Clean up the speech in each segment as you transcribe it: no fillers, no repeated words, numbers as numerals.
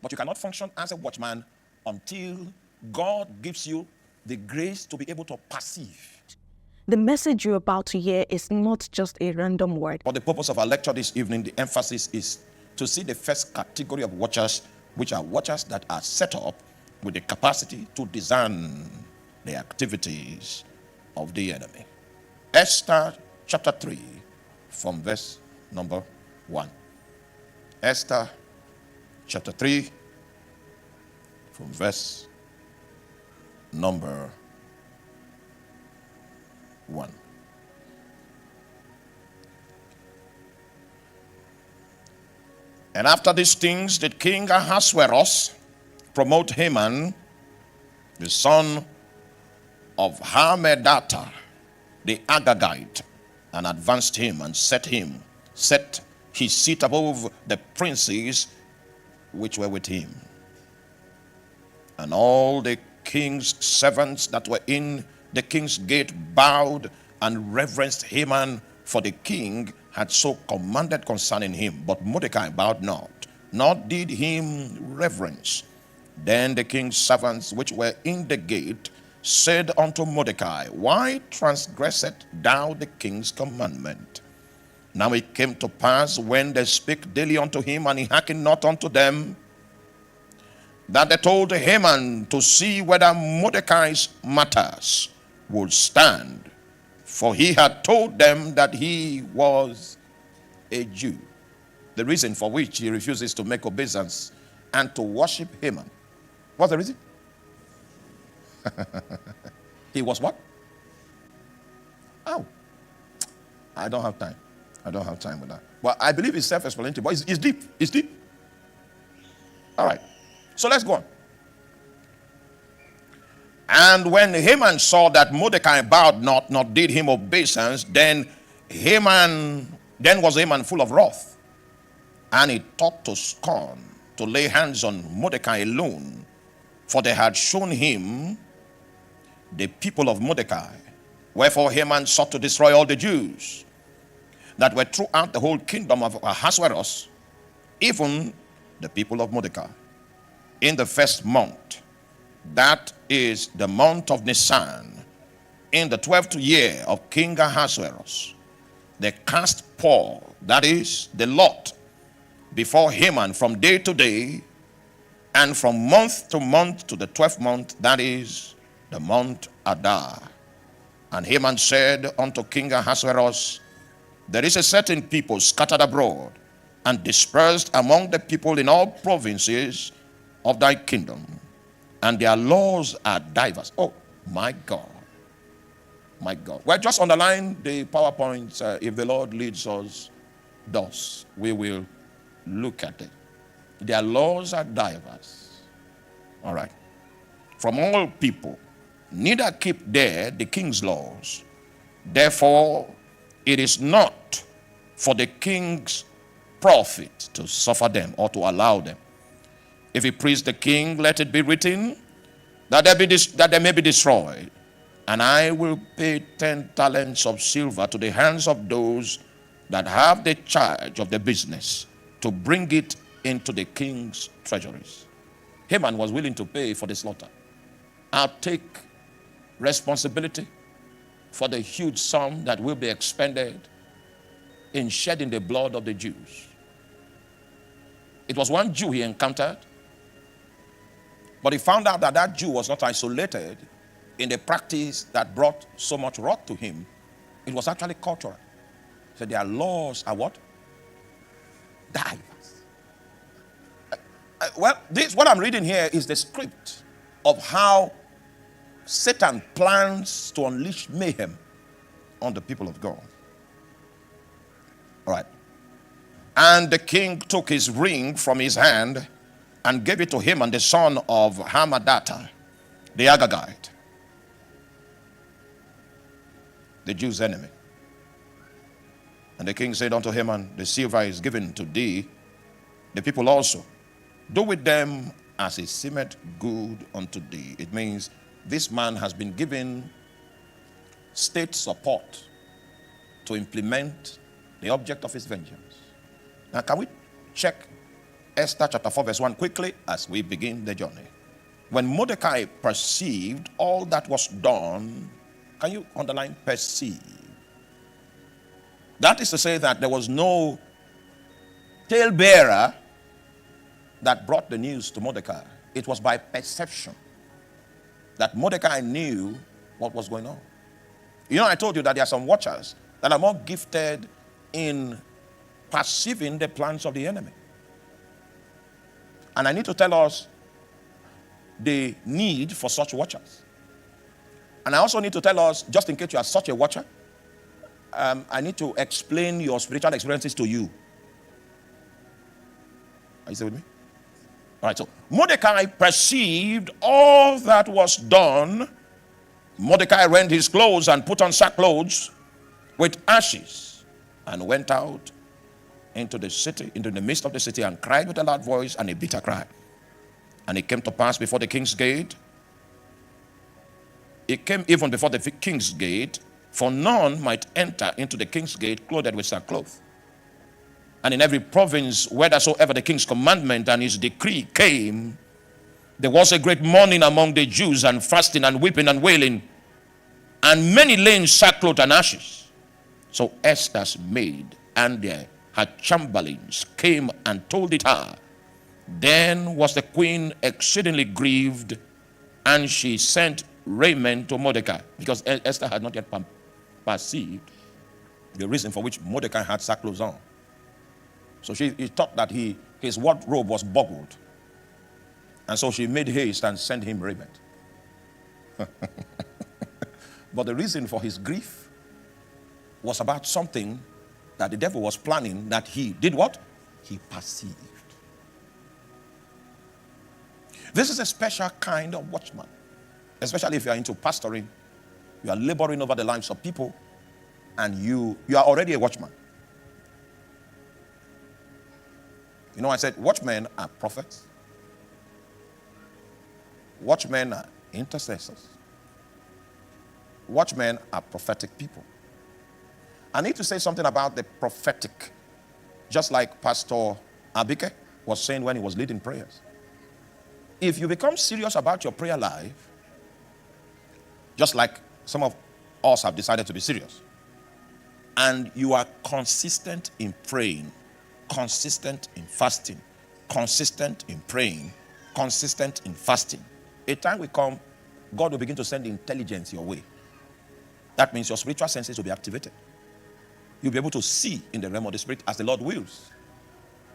But you cannot function as a watchman until God gives you the grace to be able to perceive. The message you're about to hear is not just a random word. For the purpose of our lecture this evening, the emphasis is to see the first category of watchers, which are watchers that are set up with the capacity to discern the activities of the enemy. Esther chapter 3 from verse number 1. Esther chapter 3 from verse number 1. And after these things did King Ahasuerus promote Haman, the son of Hammedatha, the Agagite, and advanced him and set his seat above the princes which were with him. And all the king's servants that were in the king's gate bowed and reverenced Haman, for the king had so commanded concerning him. But Mordecai bowed not, nor did him reverence. Then the king's servants which were in the gate said unto Mordecai, Why transgressest thou the king's commandment? Now it came to pass, when they spake daily unto him, and he hearkened not unto them, that they told Haman to see whether Mordecai's matters would stand, for he had told them that he was a Jew. The reason for which he refuses to make obeisance and to worship Haman. What's the reason? He was what? Oh, I don't have time. I don't have time with that. Well, I believe it's self-explanatory, but it's deep. It's deep. All right. So let's go on. And when Haman saw that Mordecai bowed not, nor did him obeisance, then was Haman full of wrath, and he thought to scorn to lay hands on Mordecai alone, for they had shown him the people of Mordecai. Wherefore Haman sought to destroy all the Jews that were throughout the whole kingdom of Ahasuerus, even the people of Mordecai. In the first month, that is the month of Nisan, in the 12th year of King Ahasuerus, they cast Paul, that is the lot, before Haman from day to day, and from month to month to the 12th month, that is the month Adar. And Haman said unto King Ahasuerus, There is a certain people scattered abroad and dispersed among the people in all provinces of thy kingdom, and their laws are diverse. Oh my God, my God. Well, just underline the PowerPoint. If the Lord leads us thus, we will look at it. Their laws are diverse. All right. From all people, neither keep there the king's laws. Therefore, it is not for the king's profit to suffer them or to allow them. If he please the king, let it be written that they may be destroyed. And I will pay 10 talents of silver to the hands of those that have the charge of the business, to bring it into the king's treasuries. Haman was willing to pay for the slaughter. I'll take responsibility for the huge sum that will be expended in shedding the blood of the Jews. It was one Jew he encountered, but he found out that that Jew was not isolated in the practice that brought so much wrath to him. It was actually cultural. So their laws are what? Diverse. Well, what I'm reading here is the script of how Satan plans to unleash mayhem on the people of God. All right. And the king took his ring from his hand and gave it to him, and the son of Hammedatha, the Agagite, the Jews' enemy. And the king said unto Haman, The silver is given to thee, the people also. Do with them as it seemeth good unto thee. It means this man has been given state support to implement the object of his vengeance. Now, can we check Esther chapter 4 verse 1 quickly as we begin the journey. When Mordecai perceived all that was done, can you underline perceive? That is to say that there was no talebearer that brought the news to Mordecai. It was by perception that Mordecai knew what was going on. You know, I told you that there are some watchers that are more gifted in perceiving the plans of the enemy. And I need to tell us the need for such watchers. And I also need to tell us, just in case you are such a watcher, I need to explain your spiritual experiences to you. Are you still with me? All right, so Mordecai perceived all that was done. Mordecai rent his clothes and put on sackcloths with ashes and went out into the city, into the midst of the city, and cried with a loud voice and a bitter cry. And it came to pass before the king's gate. It came even before the king's gate, for none might enter into the king's gate clothed with sackcloth. And in every province, whithersoever the king's commandment and his decree came, there was a great mourning among the Jews, and fasting and weeping and wailing, and many laying sackcloth and ashes. So Esther's maid and her chamberlains came and told it her. Then was the queen exceedingly grieved, and she sent raiment to Mordecai, because Esther had not yet perceived the reason for which Mordecai had sackcloth on. So he thought that his wardrobe was boggled. And so she made haste and sent him raiment. But the reason for his grief was about something that the devil was planning, that he did what? He perceived. This is a special kind of watchman. Especially if you are into pastoring, you are laboring over the lives of people, and you are already a watchman. You know, I said watchmen are prophets. Watchmen are intercessors. Watchmen are prophetic people. I need to say something about the prophetic, just like Pastor Abike was saying when he was leading prayers. If you become serious about your prayer life, just like some of us have decided to be serious, and you are consistent in praying, consistent in fasting, consistent in praying, consistent in fasting, a time will come, God will begin to send intelligence your way. That means your spiritual senses will be activated. You'll be able to see in the realm of the spirit as the Lord wills.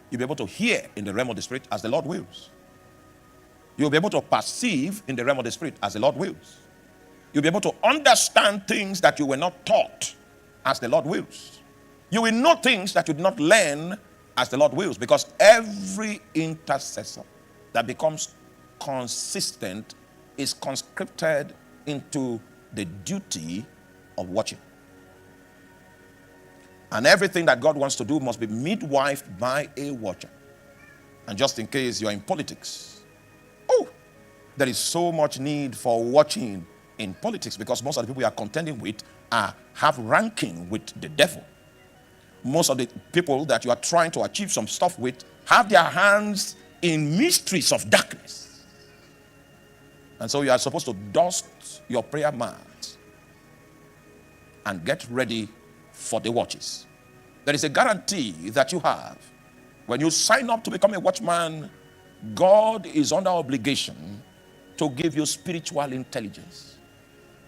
You'll be able to hear in the realm of the spirit as the Lord wills. You'll be able to perceive in the realm of the spirit as the Lord wills. You'll be able to understand things that you were not taught as the Lord wills. You will know things that you did not learn as the Lord wills, because every intercessor that becomes consistent is conscripted into the duty of watching. And everything that God wants to do must be midwifed by a watcher. And just in case you're in politics, there is so much need for watching in politics, because most of the people you are contending with have ranking with the devil. Most of the people that you are trying to achieve some stuff with have their hands in mysteries of darkness. And so you are supposed to dust your prayer mat and get ready for the watches. There is a guarantee that you have. When you sign up to become a watchman, God is under obligation to give you spiritual intelligence.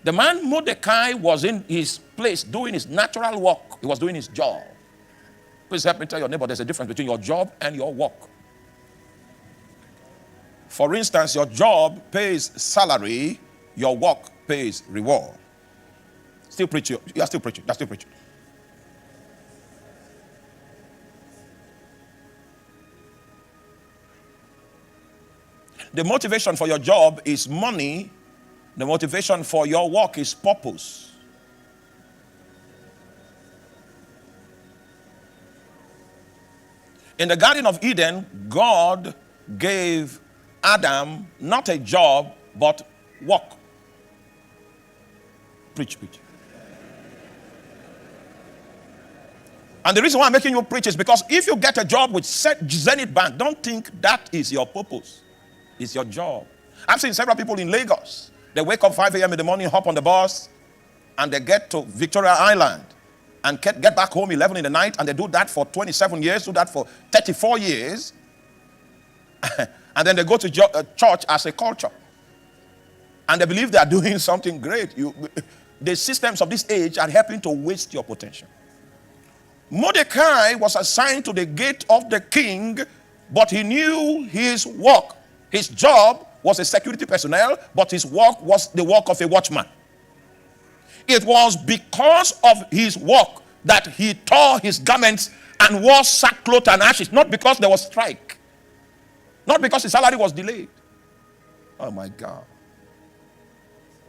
The man Mordecai was in his place doing his natural work. He was doing his job. Please help me tell your neighbor there's a difference between your job and your work. For instance, your job pays salary, your work pays reward. Still preaching. You are still preaching. That's still preaching. The motivation for your job is money. The motivation for your work is purpose. In the Garden of Eden, God gave Adam not a job, but work. Preach. And the reason why I'm making you preach is because if you get a job with Zenith Bank, don't think that is your purpose. It's your job. I've seen several people in Lagos. They wake up 5 a.m. in the morning, hop on the bus, and they get to Victoria Island and get back home 11 in the night, and they do that for 27 years, do that for 34 years, and then they go to church as a culture. And they believe they are doing something great. The systems of this age are helping to waste your potential. Mordecai was assigned to the gate of the king, but he knew his work. His job was a security personnel, but his work was the work of a watchman. It was because of his work that he tore his garments and wore sackcloth and ashes, not because there was strike, not because his salary was delayed. Oh my God.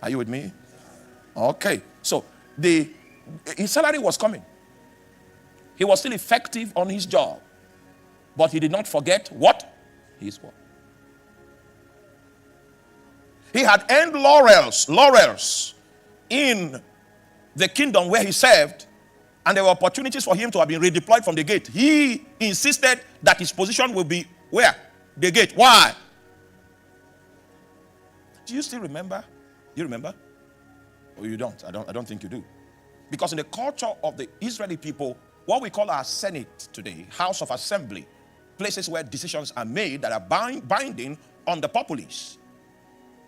Are you with me? Okay. So his salary was coming. He was still effective on his job, but he did not forget what? His work. He had earned laurels in the kingdom where he served, and there were opportunities for him to have been redeployed from the gate. He insisted that his position will be where? The gate. Why? Do you still remember? You remember? Or you don't? I don't think you do. Because in the culture of the Israeli people, what we call our Senate today, House of Assembly, places where decisions are made that are binding on the populace.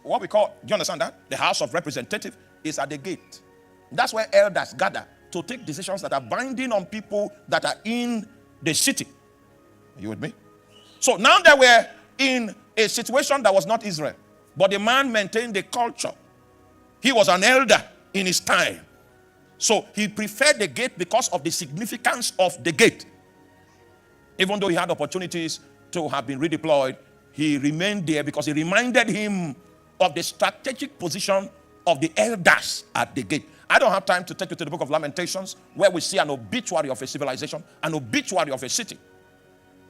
What we call, do you understand that? The House of Representatives is at the gate. That's where elders gather to take decisions that are binding on people that are in the city. Are you with me? So now they were in a situation that was not Israel, but the man maintained the culture. He was an elder in his time. So he preferred the gate because of the significance of the gate. Even though he had opportunities to have been redeployed, he remained there because he reminded him of the strategic position of the elders at the gate. I don't have time to take you to the book of Lamentations, where we see an obituary of a civilization, an obituary of a city.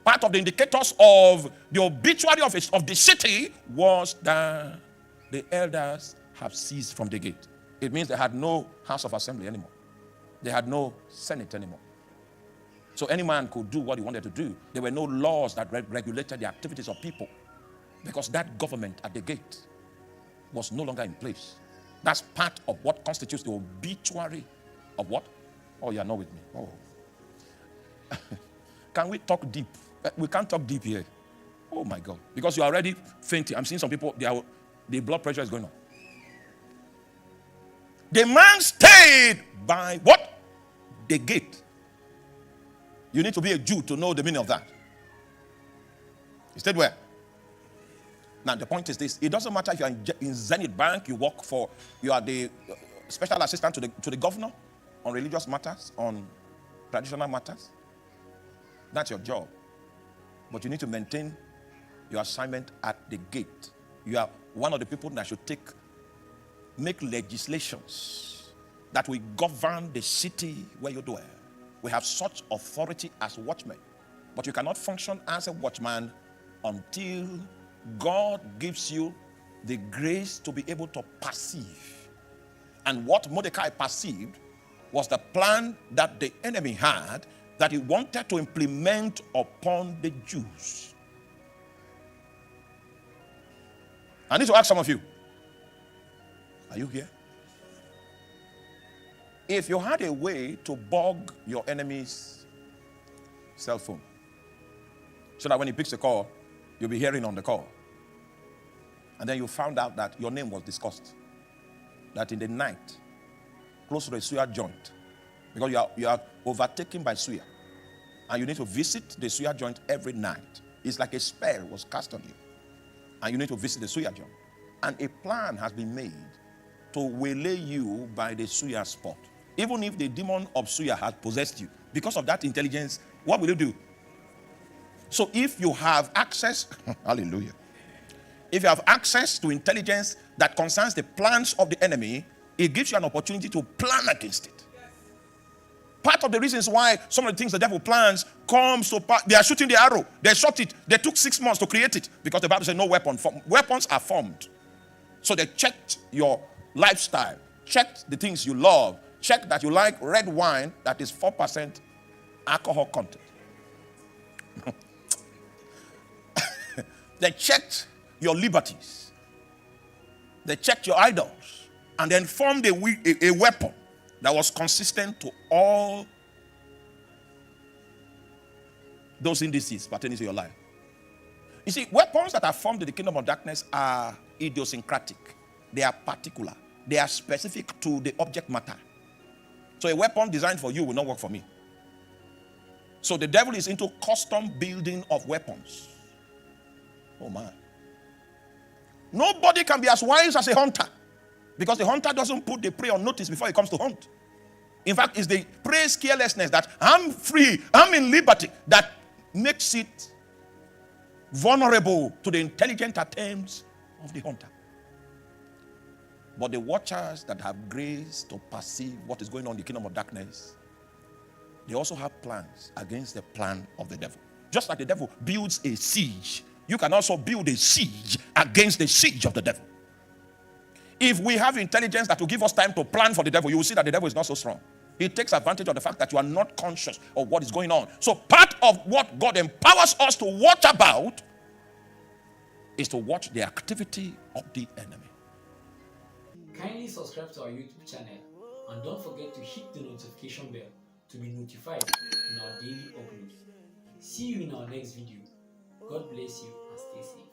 Part of the indicators of the obituary of the city was that the elders have ceased from the gate. It means they had no House of Assembly anymore. They had no Senate anymore. So any man could do what he wanted to do. There were no laws that regulated the activities of people, because that government at the gate was no longer in place. That's part of what constitutes the obituary of what? Oh, you're not with me. Oh. Can we talk deep? We can't talk deep here. Oh my God. Because you're already fainting. I'm seeing some people, the blood pressure is going on. The man stayed by what? The gate. You need to be a Jew to know the meaning of that. He stayed where? Now the point is this: it doesn't matter if you are in Zenith Bank, you are the special assistant to the governor on religious matters, on traditional matters. That's your job. But you need to maintain your assignment at the gate. You are one of the people that should make legislations that will govern the city where you dwell. We have such authority as watchmen, but you cannot function as a watchman until God gives you the grace to be able to perceive. And what Mordecai perceived was the plan that the enemy had, that he wanted to implement upon the Jews. I need to ask some of you, are you here? If you had a way to bug your enemy's cell phone, so that when he picks a call, you'll be hearing on the call, and then you found out that your name was discussed, that in the night, close to the suya joint, because you are overtaken by suya, and you need to visit the suya joint every night. It's like a spell was cast on you, and you need to visit the suya joint, and a plan has been made to waylay you by the suya spot. Even if the demon of suya has possessed you, because of that intelligence, what will you do? So if you have access, hallelujah, if you have access to intelligence that concerns the plans of the enemy, it gives you an opportunity to plan against it. Part of the reasons why some of the things the devil plans comes to pass, they are shooting the arrow, they shot it, they took 6 months to create it, because the Bible says no weapon. Weapons are formed. So they checked your lifestyle, checked the things you love, checked that you like red wine that is 4% alcohol content. They checked your liberties. They checked your idols and then formed a weapon that was consistent to all those indices pertaining to your life. You see, weapons that are formed in the kingdom of darkness are idiosyncratic. They are particular. They are specific to the object matter. So a weapon designed for you will not work for me. So the devil is into custom building of weapons. Oh man. Nobody can be as wise as a hunter, because the hunter doesn't put the prey on notice before he comes to hunt. In fact, it's the prey's carelessness that I'm free, I'm in liberty, that makes it vulnerable to the intelligent attempts of the hunter. But the watchers that have grace to perceive what is going on in the kingdom of darkness, they also have plans against the plan of the devil. Just like the devil builds a siege, you can also build a siege against the siege of the devil. If we have intelligence that will give us time to plan for the devil, you will see that the devil is not so strong. He takes advantage of the fact that you are not conscious of what is going on. So part of what God empowers us to watch about is to watch the activity of the enemy. Kindly subscribe to our YouTube channel and don't forget to hit the notification bell to be notified in our daily uploads. See you in our next video. God bless you and stay safe.